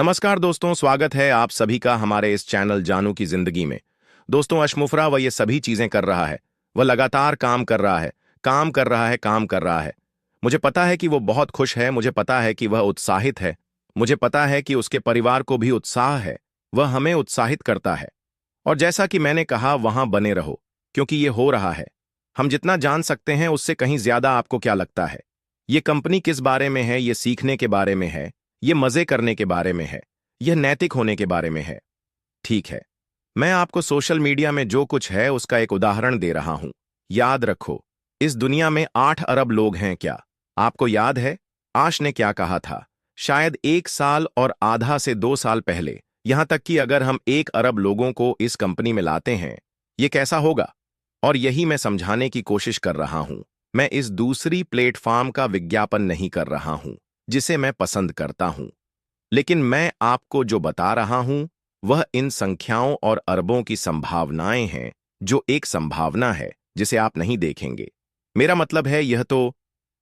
नमस्कार दोस्तों, स्वागत है आप सभी का हमारे इस चैनल जानू की जिंदगी में। दोस्तों, अशमुफरा वह ये सभी चीजें कर रहा है। वह लगातार काम कर रहा है, काम कर रहा है, काम कर रहा है। मुझे पता है कि वो बहुत खुश है, मुझे पता है कि वह उत्साहित है, मुझे पता है कि उसके परिवार को भी उत्साह है। वह हमें उत्साहित करता है। और जैसा कि मैंने कहा, वहां बने रहो, क्योंकि ये हो रहा है। हम जितना जान सकते हैं उससे कहीं ज्यादा आपको क्या लगता है? ये कंपनी किस बारे में है? ये सीखने के बारे में है, ये मजे करने के बारे में है, यह नैतिक होने के बारे में है। ठीक है, मैं आपको सोशल मीडिया में जो कुछ है उसका एक उदाहरण दे रहा हूं। याद रखो, इस दुनिया में 8 अरब लोग हैं क्या? आपको याद है आश ने क्या कहा था? शायद 1 साल और आधा से 2 साल पहले, यहां तक कि अगर हम 1 अरब लोगों को इस कंपनी में लाते हैं, ये कैसा होगा? और यही मैं समझाने की कोशिश कर रहा हूं। मैं इस दूसरी प्लेटफॉर्म का विज्ञापन नहीं कर रहा हूं जिसे मैं पसंद करता हूं, लेकिन मैं आपको जो बता रहा हूं वह इन संख्याओं और अरबों की संभावनाएं हैं, जो एक संभावना है जिसे आप नहीं देखेंगे। मेरा मतलब है, यह तो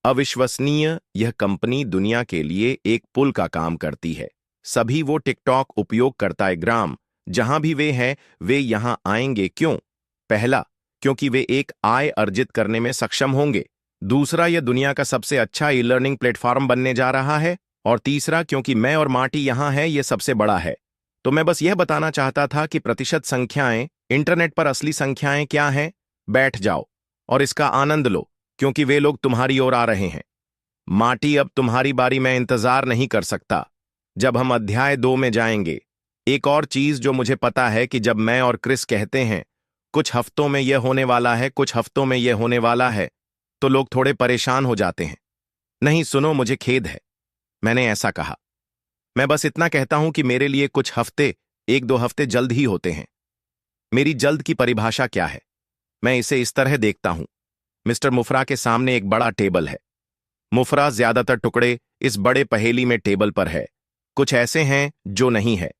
अविश्वसनीय। यह कंपनी दुनिया के लिए एक पुल का काम करती है। सभी वो टिकटॉक उपयोगकर्ता ग्राम, जहां भी वे हैं, वे यहां आएंगे। क्यों? पहला, क्योंकि वे एक आय अर्जित करने में सक्षम होंगे। दूसरा, यह दुनिया का सबसे अच्छा ई लर्निंग प्लेटफॉर्म बनने जा रहा है। और तीसरा, क्योंकि मैं और मार्टी यहां है, यह सबसे बड़ा है। तो मैं बस यह बताना चाहता था कि प्रतिशत संख्याएं, इंटरनेट पर असली संख्याएं क्या हैं। बैठ जाओ और इसका आनंद लो, क्योंकि वे लोग तुम्हारी ओर आ रहे हैं। मार्टी, अब तुम्हारी बारी। मैं इंतजार नहीं कर सकता। जब हम अध्याय 2 में जाएंगे, एक और चीज जो मुझे पता है कि जब मैं और क्रिस कहते हैं कुछ हफ्तों में यह होने वाला है, कुछ हफ्तों में यह होने वाला है, तो लोग थोड़े परेशान हो जाते हैं। नहीं सुनो, मुझे खेद है, मैंने ऐसा कहा। मैं बस इतना कहता हूं कि मेरे लिए कुछ हफ्ते, 1-2 हफ्ते जल्द ही होते हैं। मेरी जल्द की परिभाषा क्या है? मैं इसे इस तरह देखता हूं। मिस्टर मुफरा के सामने एक बड़ा टेबल है। मुफरा ज्यादातर टुकड़े इस बड़े पहेली में टेबल पर है। कुछ ऐसे हैं जो नहीं है।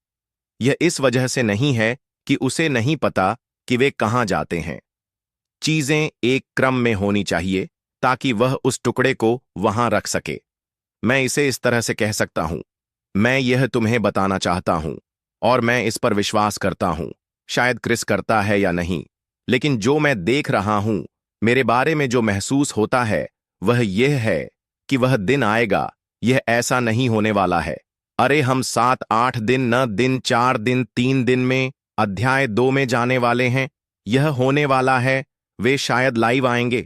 यह इस वजह से नहीं है कि उसे नहीं पता कि वे कहां जाते हैं। चीजें एक क्रम में होनी चाहिए ताकि वह उस टुकड़े को वहां रख सके। मैं इसे इस तरह से कह सकता हूं, मैं यह तुम्हें बताना चाहता हूं और मैं इस पर विश्वास करता हूं। शायद क्रिस करता है या नहीं, लेकिन जो मैं देख रहा हूं, मेरे बारे में जो महसूस होता है, वह यह है कि वह दिन आएगा। यह ऐसा नहीं होने वाला है। अरे, हम 7-8 दिन, न दिन 4 दिन, 3 दिन में अध्याय 2 में जाने वाले हैं। यह होने वाला है। वे शायद लाइव आएंगे।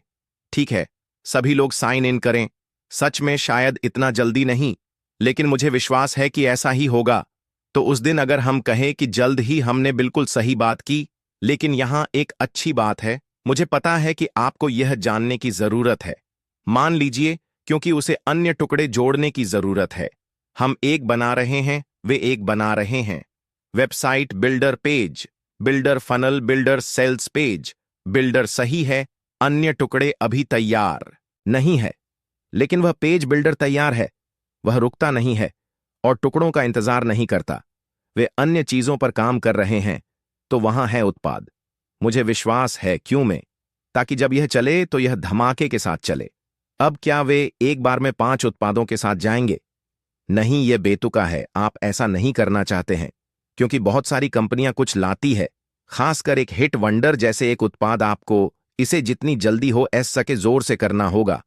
ठीक है, सभी लोग साइन इन करें। सच में शायद इतना जल्दी नहीं, लेकिन मुझे विश्वास है कि ऐसा ही होगा। तो उस दिन अगर हम कहें कि जल्द ही, हमने बिल्कुल सही बात की। लेकिन यहां एक अच्छी बात है। मुझे पता है कि आपको यह जानने की जरूरत है। मान लीजिए, क्योंकि उसे अन्य टुकड़े जोड़ने की जरूरत है। हम एक बना रहे हैं, वे एक बना रहे हैं। Website builder page, builder funnel, builder sales page, builder सही है। अन्य टुकड़े अभी तैयार नहीं है, लेकिन वह पेज बिल्डर तैयार है। वह रुकता नहीं है और टुकड़ों का इंतजार नहीं करता। वे अन्य चीजों पर काम कर रहे हैं। तो वहां है उत्पाद। मुझे विश्वास है, क्यों में, ताकि जब यह चले तो यह धमाके के साथ चले। अब क्या वे एक बार में 5 उत्पादों के साथ जाएंगे? नहीं, यह बेतुका है। आप ऐसा नहीं करना चाहते हैं, क्योंकि बहुत सारी कंपनियां कुछ लाती है, खासकर एक हिट वंडर जैसे एक उत्पाद। आपको इसे जितनी जल्दी हो सके जोर से करना होगा।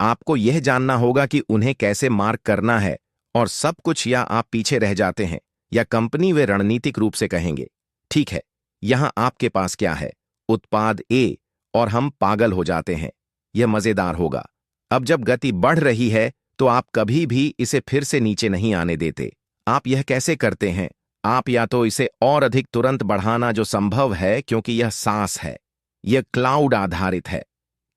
आपको यह जानना होगा कि उन्हें कैसे मार्क करना है और सब कुछ, या आप पीछे रह जाते हैं, या कंपनी वे रणनीतिक रूप से कहेंगे, ठीक है, यहां आपके पास क्या है, उत्पाद ए, और हम पागल हो जाते हैं। यह मजेदार होगा। अब जब गति बढ़ रही है तो आप कभी भी इसे फिर से नीचे नहीं आने देते। आप यह कैसे करते हैं? आप या तो इसे और अधिक तुरंत बढ़ाना जो संभव है, क्योंकि यह सांस है, यह क्लाउड आधारित है।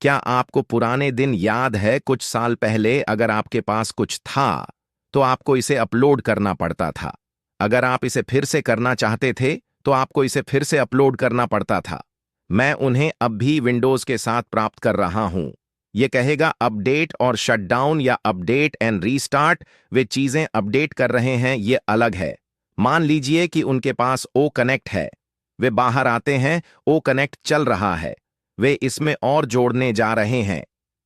क्या आपको पुराने दिन याद है? कुछ साल पहले अगर आपके पास कुछ था तो आपको इसे अपलोड करना पड़ता था। अगर आप इसे फिर से करना चाहते थे तो आपको इसे फिर से अपलोड करना पड़ता था। मैं उन्हें अब भी विंडोज के साथ प्राप्त कर रहा हूं। यह कहेगा अपडेट और शटडाउन या अपडेट एंड रीस्टार्ट। वे चीजें अपडेट कर रहे हैं, यह अलग है। मान लीजिए कि उनके पास ओ कनेक्ट है। वे बाहर आते हैं, ओ कनेक्ट चल रहा है। वे इसमें और जोड़ने जा रहे हैं,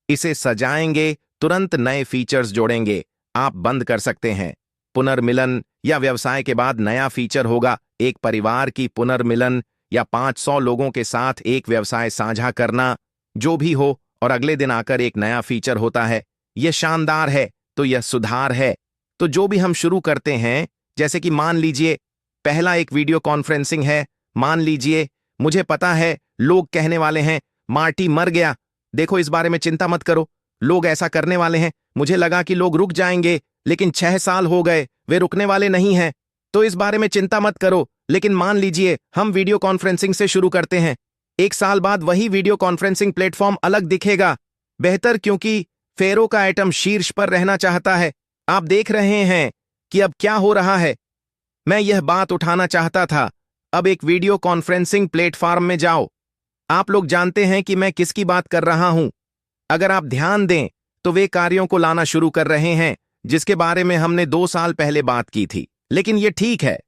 इसे सजाएंगे, तुरंत नए फीचर्स जोड़ेंगे। आप बंद कर सकते हैं। पुनर्मिलन या व्यवसाय के बाद नया फीचर होगा एक परिवार की पुनर्मिलन या 500 लोगों के साथ एक व्यवसाय साझा करना, जो भी हो, और अगले दिन आकर एक नया फीचर होता है। यह शानदार है, तो यह सुधार है। तो जो भी हम शुरू करते हैं, जैसे कि मान लीजिए पहला एक वीडियो कॉन्फ्रेंसिंग है। मान लीजिए मुझे पता है लोग कहने वाले हैं मार्टी मर गया। देखो, इस बारे में चिंता मत करो, लोग ऐसा करने वाले हैं। मुझे लगा कि लोग रुक जाएंगे, लेकिन 6 साल हो गए, वे रुकने वाले नहीं हैं। तो इस बारे में चिंता मत करो। लेकिन मान लीजिए हम वीडियो कॉन्फ्रेंसिंग से शुरू करते हैं। 1 साल बाद वही वीडियो कॉन्फ्रेंसिंग प्लेटफॉर्म अलग दिखेगा। बेहतर, क्योंकि फेरो का आइटम शीर्ष पर रहना चाहता है। आप देख रहे हैं कि अब क्या हो रहा है। मैं यह बात उठाना चाहता था। अब एक वीडियो कॉन्फ्रेंसिंग प्लेटफॉर्म में जाओ। आप लोग जानते हैं कि मैं किसकी बात कर रहा हूं। अगर आप ध्यान दें तो वे कार्यों को लाना शुरू कर रहे हैं जिसके बारे में हमने 2 साल पहले बात की थी। लेकिन यह ठीक है।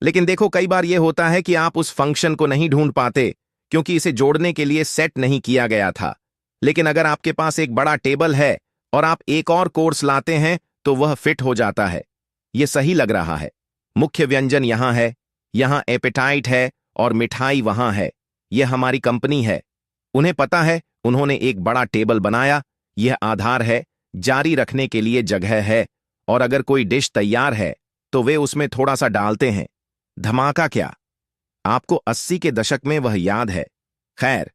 लेकिन देखो, कई बार यह होता है कि आप उस फंक्शन को नहीं ढूंढ पाते क्योंकि इसे जोड़ने के लिए सेट नहीं किया गया था। लेकिन अगर आपके पास एक बड़ा टेबल है और आप एक और कोर्स लाते हैं तो वह फिट हो जाता है। यह सही लग रहा है। मुख्य व्यंजन यहां है, यहां एपेटाइट है और मिठाई वहां है। यह हमारी कंपनी है। उन्हें पता है, उन्होंने एक बड़ा टेबल बनाया। यह आधार है, जारी रखने के लिए जगह है, और अगर कोई डिश तैयार है तो वे उसमें थोड़ा सा डालते हैं। धमाका क्या! आपको 80 के दशक में वह याद है। खैर,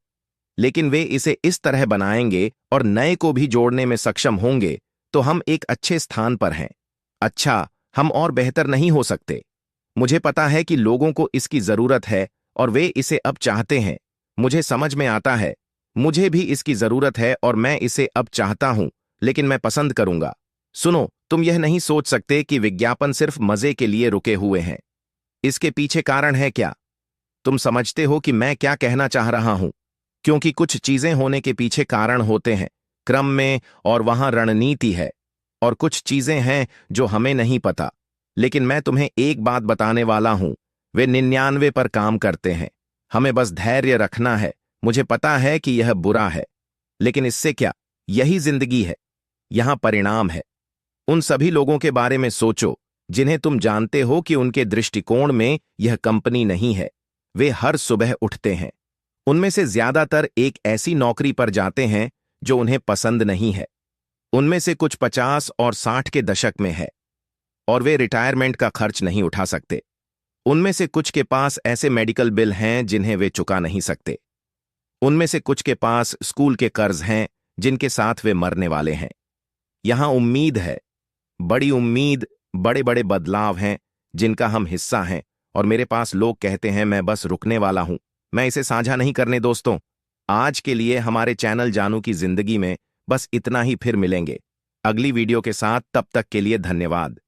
लेकिन वे इसे इस तरह बनाएंगे और नए को भी जोड़ने में सक्षम होंगे, तो हम एक अच्छे स्थान पर हैं। अच्छा, हम और बेहतर नहीं हो सकते। मुझे पता है कि लोगों को इसकी जरूरत है और वे इसे अब चाहते हैं। मुझे समझ में आता है, मुझे भी इसकी जरूरत है और मैं इसे अब चाहता हूं, लेकिन मैं पसंद करूंगा। सुनो, तुम यह नहीं सोच सकते कि विज्ञापन सिर्फ मजे के लिए रुके हुए हैं। इसके पीछे कारण है क्या? तुम समझते हो कि मैं क्या कहना चाह रहा हूं? क्योंकि कुछ चीजें होने के पीछे कारण होते हैं, क्रम में, और वहां रणनीति है। और कुछ चीजें हैं जो हमें नहीं पता। लेकिन मैं तुम्हें एक बात बताने वाला हूं, वे 99 पर काम करते हैं। हमें बस धैर्य रखना है। मुझे पता है कि यह बुरा है, लेकिन इससे क्या? यही जिंदगी है। यहां परिणाम है। उन सभी लोगों के बारे में सोचो जिन्हें तुम जानते हो कि उनके दृष्टिकोण में यह कंपनी नहीं है। वे हर सुबह उठते हैं। उनमें से ज्यादातर एक ऐसी नौकरी पर जाते हैं जो उन्हें पसंद नहीं है। उनमें से कुछ 50 और 60 के दशक में है और वे रिटायरमेंट का खर्च नहीं उठा सकते। उनमें से कुछ के पास ऐसे मेडिकल बिल हैं जिन्हें वे चुका नहीं सकते। उनमें से कुछ के पास स्कूल के कर्ज हैं जिनके साथ वे मरने वाले हैं। यहां उम्मीद है, बड़ी उम्मीद, बड़े बड़े बदलाव हैं जिनका हम हिस्सा हैं, और मेरे पास लोग कहते हैं मैं बस रुकने वाला हूं। मैं इसे साझा नहीं करने दोस्तों। आज के लिए हमारे चैनल जानू की जिंदगी में बस इतना ही। फिर मिलेंगे अगली वीडियो के साथ। तब तक के लिए धन्यवाद।